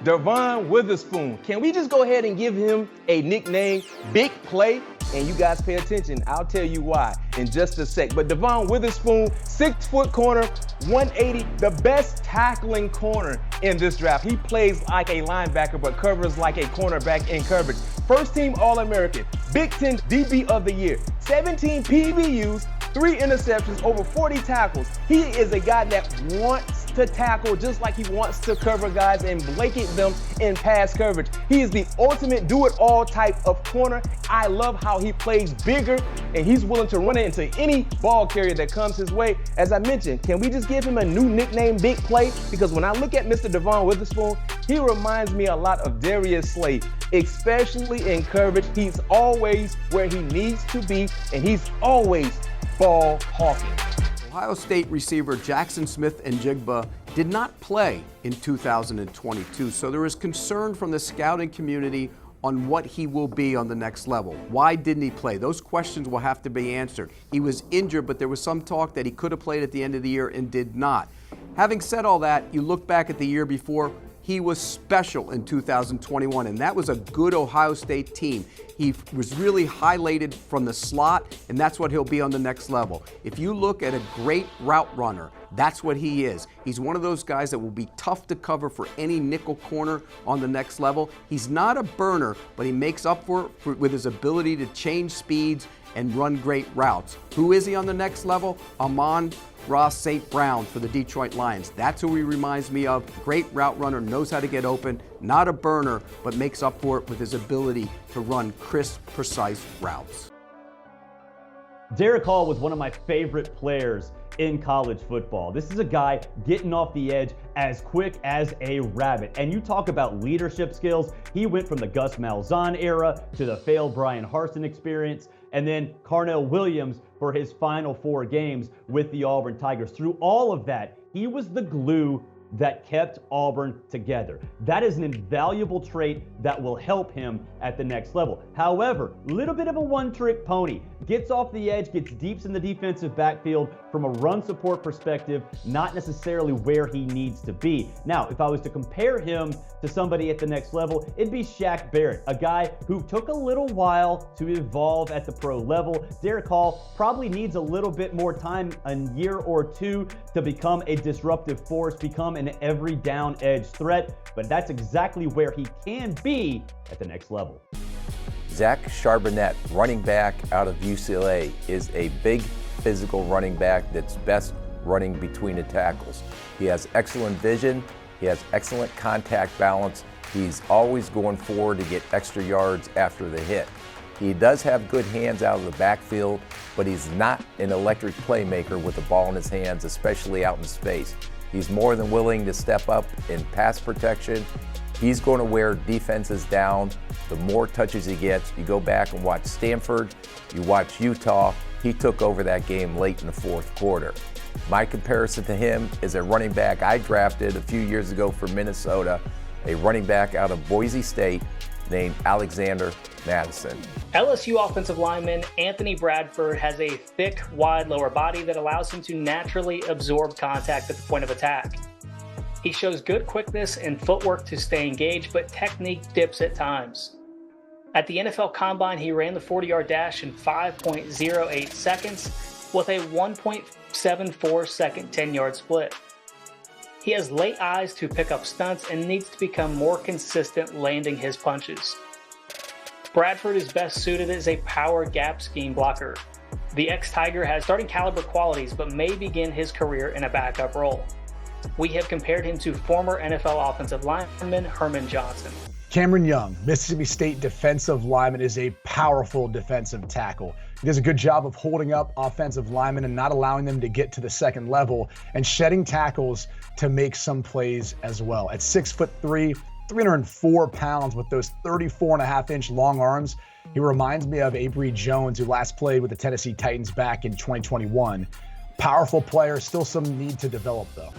DEVON Witherspoon. Can we just go ahead and give him a nickname, Big Play? And you guys pay attention, I'll tell you why in just a sec. But DEVON Witherspoon, 6-foot corner, 180, the best tackling corner in this draft. He plays like a linebacker, but covers like a cornerback in coverage. First team All-American, Big Ten DB of the Year, 17 PBUs, 3 interceptions, over 40 tackles. He is a guy that wants to tackle just like he wants to cover guys and blanket them in pass coverage. He is the ultimate do-it-all type of corner. I love how he plays bigger and he's willing to run it into any ball carrier that comes his way. As I mentioned, can we just give him a new nickname, Big Play? Because when I look at Mr. DEVON Witherspoon, he reminds me a lot of Darius Slay, especially in coverage. He's always where he needs to be and he's always ball hawking. Ohio State receiver Jackson Smith-Njigba did not play in 2022, so there is concern from the scouting community on what he will be on the next level. Why didn't he play? Those questions will have to be answered. He was injured, but there was some talk that he could have played at the end of the year and did not. Having said all that, you look back at the year before, he was special in 2021, and that was a good Ohio State team. He was really highlighted from the slot, and that's what he'll be on the next level. If you look at a great route runner, that's what he is. He's one of those guys that will be tough to cover for any nickel corner on the next level. He's not a burner, but he makes up for it with his ability to change speeds and run great routes. Who is he on the next level? Amon-Ra St. Brown for the Detroit Lions. That's who he reminds me of. Great route runner, knows how to get open, not a burner, but makes up for it with his ability to run crisp, precise routes. Derick Hall was one of my favorite players in college football. This is a guy getting off the edge as quick as a rabbit. And you talk about leadership skills. He went from the Gus Malzahn era to the failed Brian Harsin experience, and then Carnell Williams for his final 4 games with the Auburn Tigers. Through all of that, he was the glue that kept Auburn together. That is an invaluable trait that will help him at the next level. However, a little bit of a one-trick pony. Gets off the edge, gets deep in the defensive backfield from a run support perspective, not necessarily where he needs to be. Now, if I was to compare him to somebody at the next level, it'd be Shaq Barrett, a guy who took a little while to evolve at the pro level. Derick Hall probably needs a little bit more time, a year or 2, to become a disruptive force, become an every down edge threat, but that's exactly where he can be at the next level. Zach Charbonnet, running back out of UCLA, is a big physical running back that's best running between the tackles. He has excellent vision, he has excellent contact balance, he's always going forward to get extra yards after the hit. He does have good hands out of the backfield, but he's not an electric playmaker with the ball in his hands, especially out in space. He's more than willing to step up in pass protection. He's going to wear defenses down the more touches he gets. You go back and watch Stanford, you watch Utah, he took over that game late in the 4th quarter. My comparison to him is a running back I drafted a few years ago for Minnesota, a running back out of Boise State named Alexander Mattison. LSU offensive lineman Anthony Bradford has a thick, wide lower body that allows him to naturally absorb contact at the point of attack. He shows good quickness and footwork to stay engaged, but technique dips at times. At the NFL Combine, he ran the 40-yard dash in 5.08 seconds with a 1.74 second 10-yard split. He has late eyes to pick up stunts and needs to become more consistent landing his punches. Bradford is best suited as a power gap scheme blocker. The ex-Tiger has starting caliber qualities but may begin his career in a backup role. We have compared him to former NFL offensive lineman Herman Johnson. Cameron Young, Mississippi State defensive lineman, is a powerful defensive tackle. He does a good job of holding up offensive linemen and not allowing them to get to the second level and shedding tackles to make some plays as well. At 6'3", 304 pounds with those 34.5-inch long arms, he reminds me of Avery Jones, who last played with the Tennessee Titans back in 2021. Powerful player, still some need to develop though.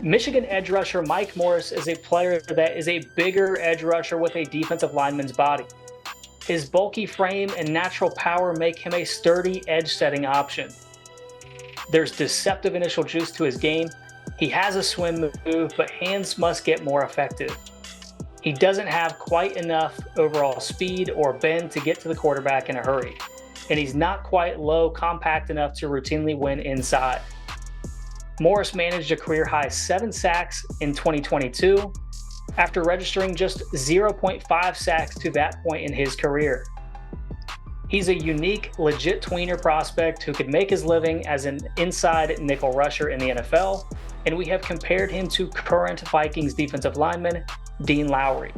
Michigan edge rusher Mike Morris is a player that is a bigger edge rusher with a defensive lineman's body. His bulky frame and natural power make him a sturdy edge-setting option. There's deceptive initial juice to his game. He has a swim move, but hands must get more effective. He doesn't have quite enough overall speed or bend to get to the quarterback in a hurry, and he's not quite low compact enough to routinely win inside. Morris managed a career-high 7 sacks in 2022 after registering just 0.5 sacks to that point in his career. He's a unique, legit tweener prospect who could make his living as an inside nickel rusher in the NFL, and we have compared him to current Vikings defensive lineman Dean Lowry.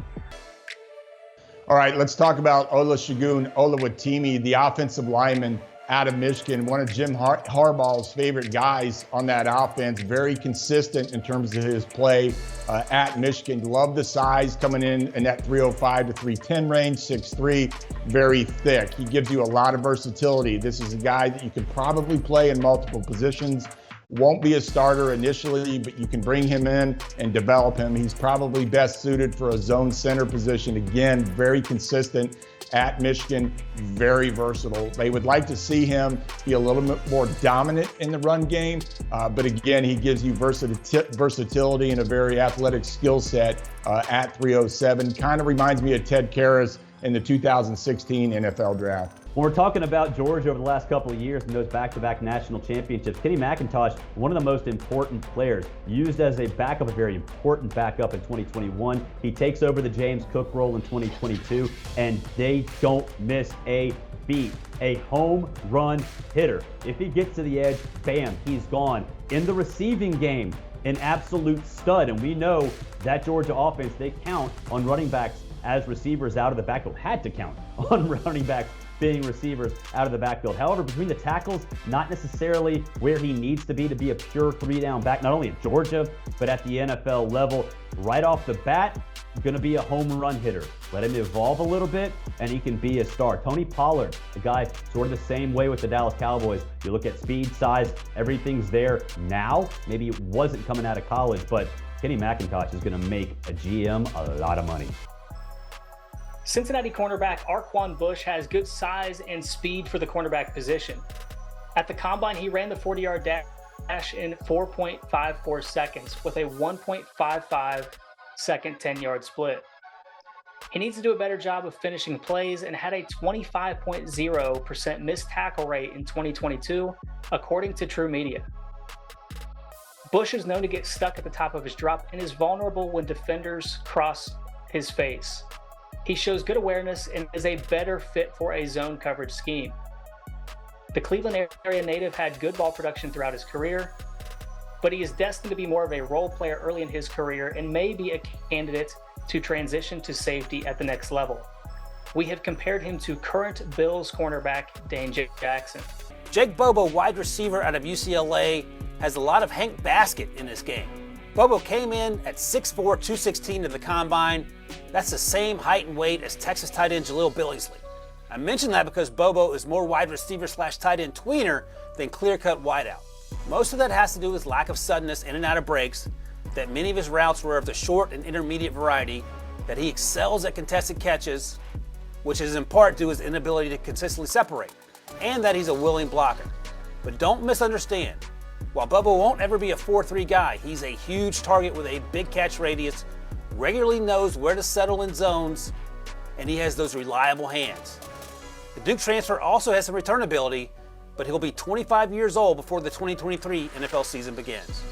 All right, let's talk about Olusegun Oluwatimi, the offensive lineman out of Michigan, one of Jim Harbaugh's favorite guys on that offense. Very consistent in terms of his play at Michigan. Love the size coming in that 305 to 310 range, 6'3", very thick. He gives you a lot of versatility. This is a guy that you could probably play in multiple positions. Won't be a starter initially, but you can bring him in and develop him. He's probably best suited for a zone center position. Again, very consistent at Michigan, very versatile. They would like to see him be a little bit more dominant in the run game, but again, he gives you versatility and a very athletic skill set at 307. Kind of reminds me of Ted Karras in the 2016 NFL draft. When we're talking about Georgia over the last couple of years and those back-to-back national championships, Kenny McIntosh, one of the most important players, used as a backup, a very important backup in 2021. He takes over the James Cook role in 2022, and they don't miss a beat. A home run hitter. If he gets to the edge, bam, he's gone. In the receiving game, an absolute stud, and we know that Georgia offense, they count on running backs as receivers out of the backfield, had to count on running backs being receivers out of the backfield. However, between the tackles, not necessarily where he needs to be a pure 3-down back, not only at Georgia, but at the NFL level. Right off the bat, going to be a home run hitter. Let him evolve a little bit, and he can be a star. Tony Pollard, the guy sort of the same way with the Dallas Cowboys. You look at speed, size, everything's there now. Maybe it wasn't coming out of college, but Kenny McIntosh is going to make a GM a lot of money. Cincinnati cornerback Arquan Bush has good size and speed for the cornerback position. At the combine, he ran the 40-yard dash in 4.54 seconds with a 1.55 second 10-yard split. He needs to do a better job of finishing plays and had a 25.0% missed tackle rate in 2022, according to True Media. Bush is known to get stuck at the top of his drop and is vulnerable when defenders cross his face. He shows good awareness and is a better fit for a zone coverage scheme. The Cleveland area native had good ball production throughout his career, but he is destined to be more of a role player early in his career and may be a candidate to transition to safety at the next level. We have compared him to current Bills cornerback Dane Jackson. Jake Bobo, wide receiver out of UCLA, has a lot of Hank Basket in this game. Bobo came in at 6'4", 216 to the combine. That's the same height and weight as Texas tight end Jaleel Billingsley. I mention that because Bobo is more wide receiver / tight end tweener than clear-cut wideout. Most of that has to do with lack of suddenness in and out of breaks, that many of his routes were of the short and intermediate variety, that he excels at contested catches, which is in part due to his inability to consistently separate, and that he's a willing blocker. But don't misunderstand. While Bobo won't ever be a 4-3 guy, he's a huge target with a big catch radius, regularly knows where to settle in zones, and he has those reliable hands. The Duke transfer also has some return ability, but he'll be 25 years old before the 2023 NFL season begins.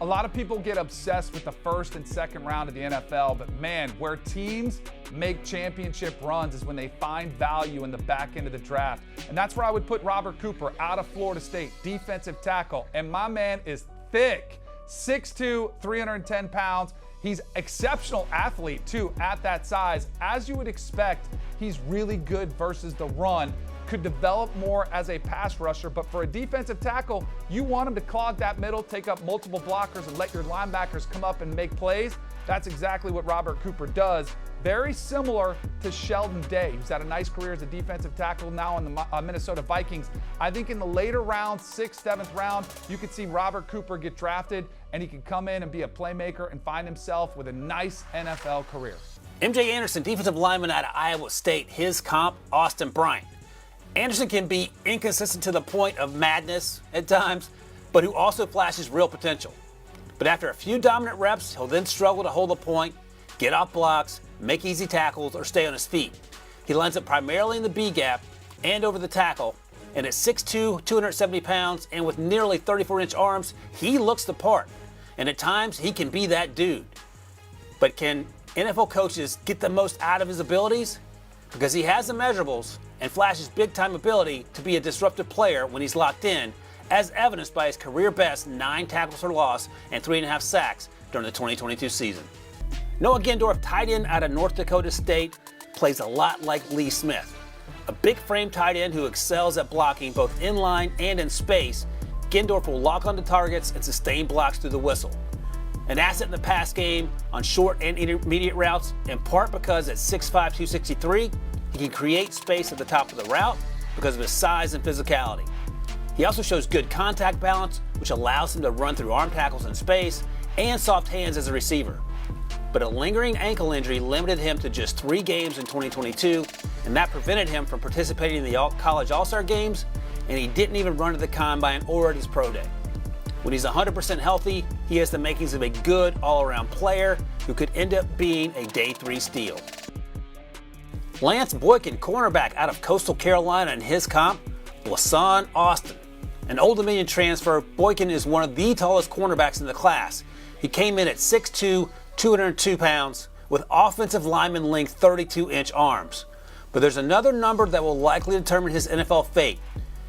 A lot of people get obsessed with the first and second round of the NFL, but man, where teams make championship runs is when they find value in the back end of the draft. And that's where I would put Robert Cooper out of Florida State, defensive tackle. And my man is thick, 6'2", 310 pounds. He's exceptional athlete too at that size. As you would expect, he's really good versus the run. Could develop more as a pass rusher, but for a defensive tackle, you want him to clog that middle, take up multiple blockers, and let your linebackers come up and make plays. That's exactly what Robert Cooper does. Very similar to Sheldon Day, who's had a nice career as a defensive tackle now in the Minnesota Vikings. I think in the later rounds, 6th, 7th round, you could see Robert Cooper get drafted, and he can come in and be a playmaker and find himself with a nice NFL career. MJ Anderson, defensive lineman out of Iowa State, his comp, Austin Bryant. Anderson can be inconsistent to the point of madness at times, but who also flashes real potential. But after a few dominant reps, he'll then struggle to hold the point, get off blocks, make easy tackles, or stay on his feet. He lines up primarily in the B gap and over the tackle, and at 6'2", 270 pounds, and with nearly 34-inch arms, he looks the part. And at times, he can be that dude. But can NFL coaches get the most out of his abilities? Because he has the measurables and flashes big-time ability to be a disruptive player when he's locked in, as evidenced by his career-best 9 tackles for loss and 3.5 sacks during the 2022 season. Noah Gendorf, tight end out of North Dakota State, plays a lot like Lee Smith. A big-frame tight end who excels at blocking both in line and in space, Gendorf will lock onto targets and sustain blocks through the whistle. An asset in the pass game on short and intermediate routes, in part because at 6'5", 263, he can create space at the top of the route because of his size and physicality. He also shows good contact balance, which allows him to run through arm tackles in space and soft hands as a receiver. But a lingering ankle injury limited him to just 3 games in 2022, and that prevented him from participating in the college All-Star games, and he didn't even run to the combine or at his pro day. When he's 100% healthy, he has the makings of a good all-around player who could end up being a day 3 steal. Lance Boykin, cornerback out of Coastal Carolina, and his comp, LaShawn Austin. An Old Dominion transfer, Boykin is one of the tallest cornerbacks in the class. He came in at 6'2", 202 pounds, with offensive lineman length 32-inch arms. But there's another number that will likely determine his NFL fate.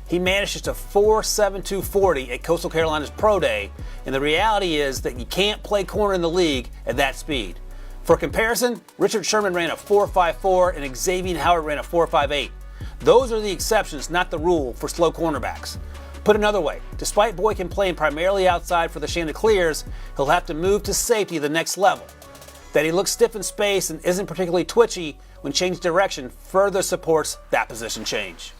He manages to 4'7", 240 at Coastal Carolina's pro day, and the reality is that you can't play corner in the league at that speed. For comparison, Richard Sherman ran a 4.54 and Xavier Howard ran a 4.58. Those are the exceptions, not the rule, for slow cornerbacks. Put another way, despite Boykin playing primarily outside for the Chanticleers, he'll have to move to safety the next level. That he looks stiff in space and isn't particularly twitchy when changing direction further supports that position change.